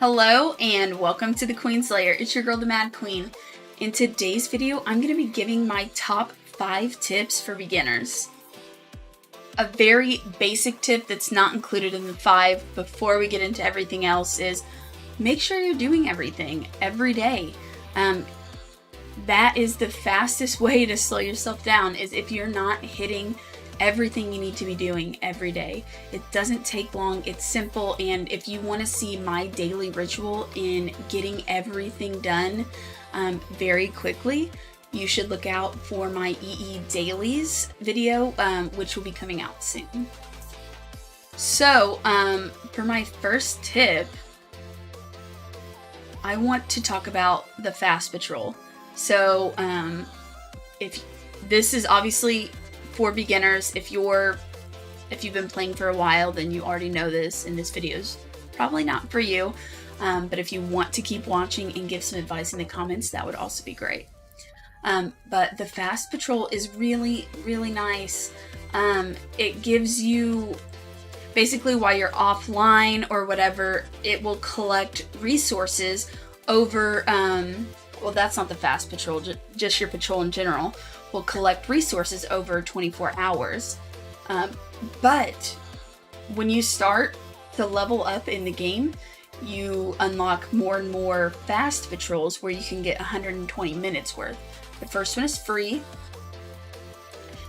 Hello and welcome to the Queen Slayer. It's your girl, the Mad Queen. In today's video, I'm going to be giving my top 5 tips for beginners. A very basic tip that's not included in the 5 before we get into everything else is make sure you're doing everything every day. That is the fastest way to slow yourself down, is if you're not hitting everything you need to be doing every day. It doesn't take long, it's simple, and if you want to see my daily ritual in getting everything done very quickly, you should look out for my EE Dailies video, which will be coming out soon. So, for my first tip, I want to talk about the fast patrol. So, if this is obviously for beginners, if you've been playing for a while, then you already know this, and this video is probably not for you. But if you want to keep watching and give some advice in the comments, that would also be great. But the fast patrol is really, really nice. It gives you, basically while you're offline or whatever, it will collect resources over, well, that's not the fast patrol, just your patrol in general will collect resources over 24 hours. But when you start to level up in the game, you unlock more and more fast patrols where you can get 120 minutes worth. The first one is free.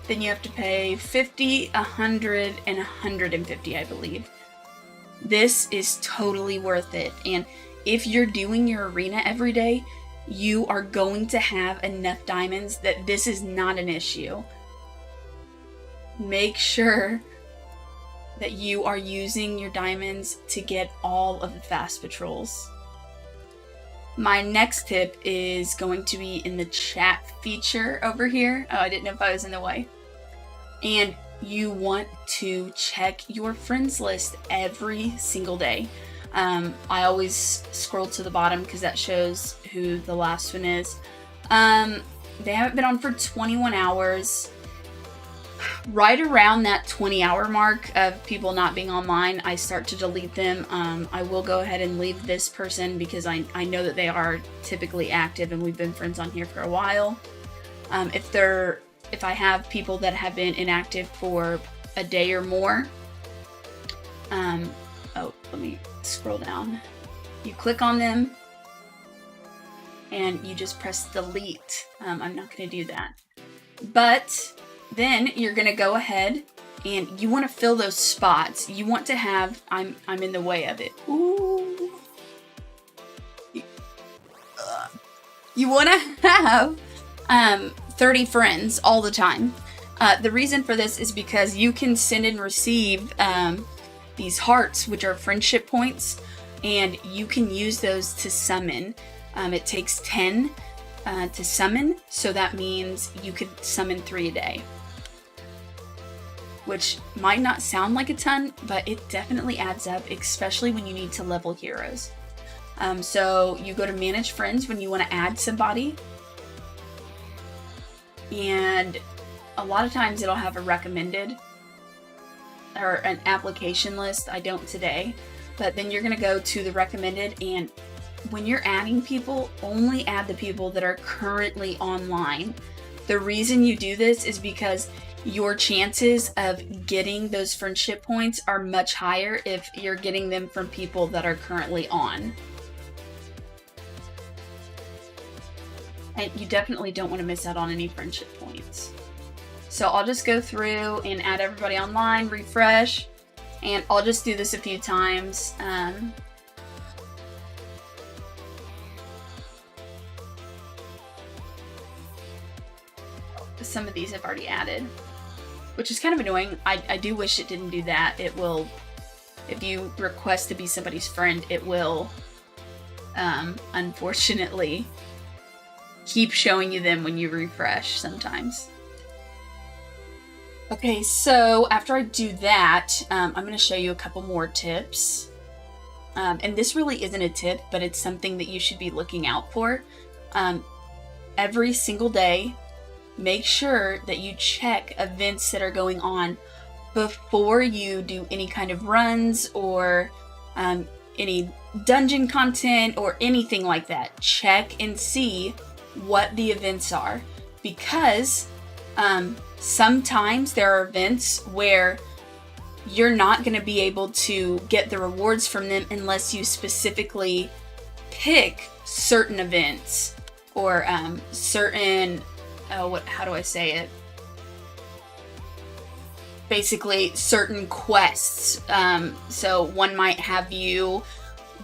Then you have to pay 50, 100, and 150, I believe. This is totally worth it. And if you're doing your arena every day, you are going to have enough diamonds that this is not an issue. Make sure that you are using your diamonds to get all of the fast patrols. My next tip is going to be in the chat feature over here. Oh, I didn't know if I was in the way. And you want to check your friends list every single day. I always scroll to the bottom because that shows who the last one is. They haven't been on for 21 hours. Right around that 20-hour mark of people not being online, I start to delete them. I will go ahead and leave this person because I know that they are typically active and we've been friends on here for a while. If I have people that have been inactive for a day or more, oh, let me scroll down. You click on them and you just press delete. I'm not going to do that. But then you're going to go ahead and you want to fill those spots. You want to have, I'm in the way of it. Ooh. You want to have 30 friends all the time. The reason for this is because you can send and receive these hearts, which are friendship points, and you can use those to summon. It takes 10 to summon, so that means you could summon 3 a day. Which might not sound like a ton, but it definitely adds up, especially when you need to level heroes. So you go to manage friends when you want to add somebody, and a lot of times it'll have a recommended or an application list. I don't today, but then you're going to go to the recommended, and when you're adding people, only add the people that are currently online. The reason you do this is because your chances of getting those friendship points are much higher if you're getting them from people that are currently on. And you definitely don't want to miss out on any friendship points. So I'll just go through and add everybody online, refresh, and I'll just do this a few times. Some of these I've already added, which is kind of annoying. I do wish it didn't do that. It will, if you request to be somebody's friend, it will, unfortunately, keep showing you them when you refresh sometimes. Okay, so after I do that, I'm going to show you a couple more tips. And this really isn't a tip, but it's something that you should be looking out for. Every single day, make sure that you check events that are going on before you do any kind of runs or any dungeon content or anything like that, check and see what the events are, because sometimes there are events where you're not going to be able to get the rewards from them unless you specifically pick certain events or certain, how do I say it? Basically certain quests. So one might have you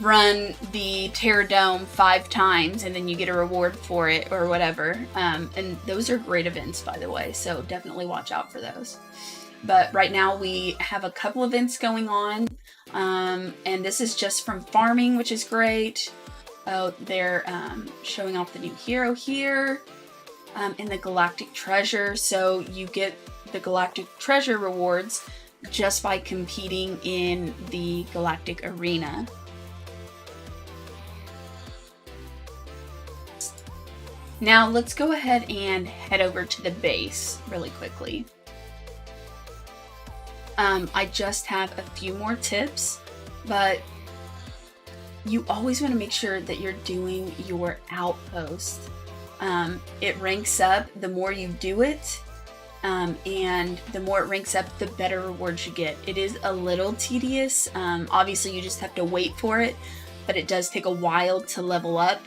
run the Terror Dome 5 times and then you get a reward for it or whatever. And those are great events, by the way, so definitely watch out for those. But right now we have a couple events going on, and this is just from farming, which is great. Oh, they're showing off the new hero here, in the Galactic Treasure. So you get the Galactic Treasure rewards just by competing in the Galactic Arena. Now let's go ahead and head over to the base really quickly. I just have a few more tips, but you always want to make sure that you're doing your outpost. It ranks up the more you do it, and the more it ranks up, the better rewards you get. It is a little tedious. Obviously, you just have to wait for it, but it does take a while to level up,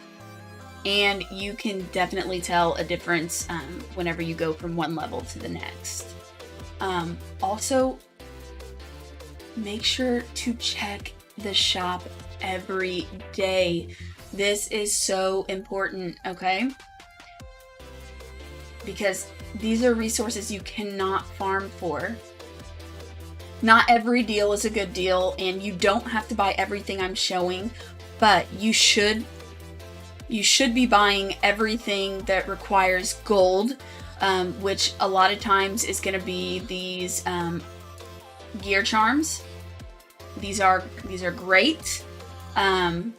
and you can definitely tell a difference whenever you go from one level to the next. Also, make sure to check the shop every day. This is so important, okay? Because these are resources you cannot farm for. Not every deal is a good deal, and you don't have to buy everything I'm showing, but you should be buying everything that requires gold, which a lot of times is going to be these gear charms. These are great, and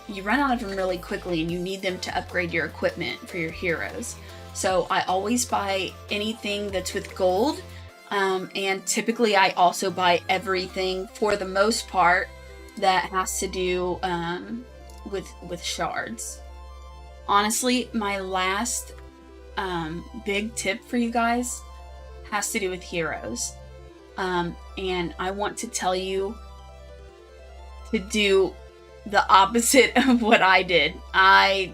you run out of them really quickly, and you need them to upgrade your equipment for your heroes. So I always buy anything that's with gold, and typically I also buy everything, for the most part, that has to do with shards. Honestly, my last big tip for you guys has to do with heroes. And I want to tell you to do the opposite of what I did. I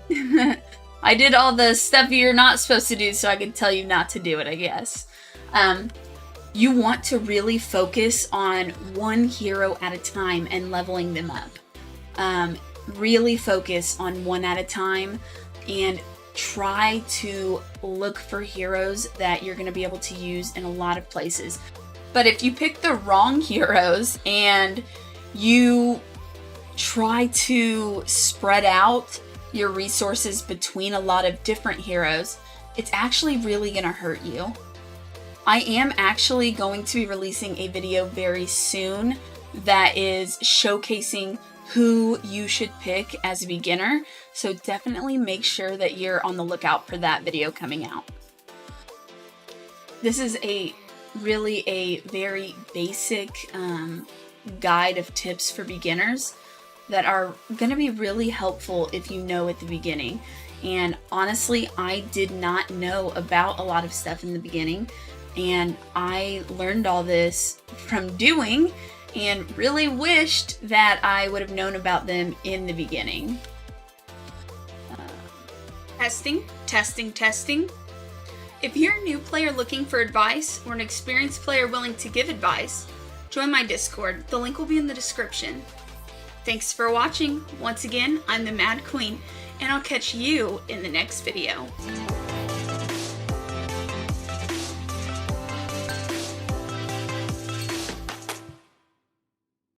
did all the stuff you're not supposed to do, so I can tell you not to do it, I guess. You want to really focus on one hero at a time and leveling them up. Really focus on one at a time and try to look for heroes that you're going to be able to use in a lot of places. But if you pick the wrong heroes and you try to spread out your resources between a lot of different heroes, it's actually really going to hurt you. I am actually going to be releasing a video very soon that is showcasing who you should pick as a beginner, so definitely make sure that you're on the lookout for that video coming out. This is really a very basic guide of tips for beginners that are going to be really helpful if you know at the beginning. And honestly, I did not know about a lot of stuff in the beginning, and I learned all this from doing, and really wished that I would have known about them in the beginning. Testing. If you're a new player looking for advice, or an experienced player willing to give advice, join my Discord. The link will be in the description. Thanks for watching. Once again, I'm the Mad Queen, and I'll catch you in the next video.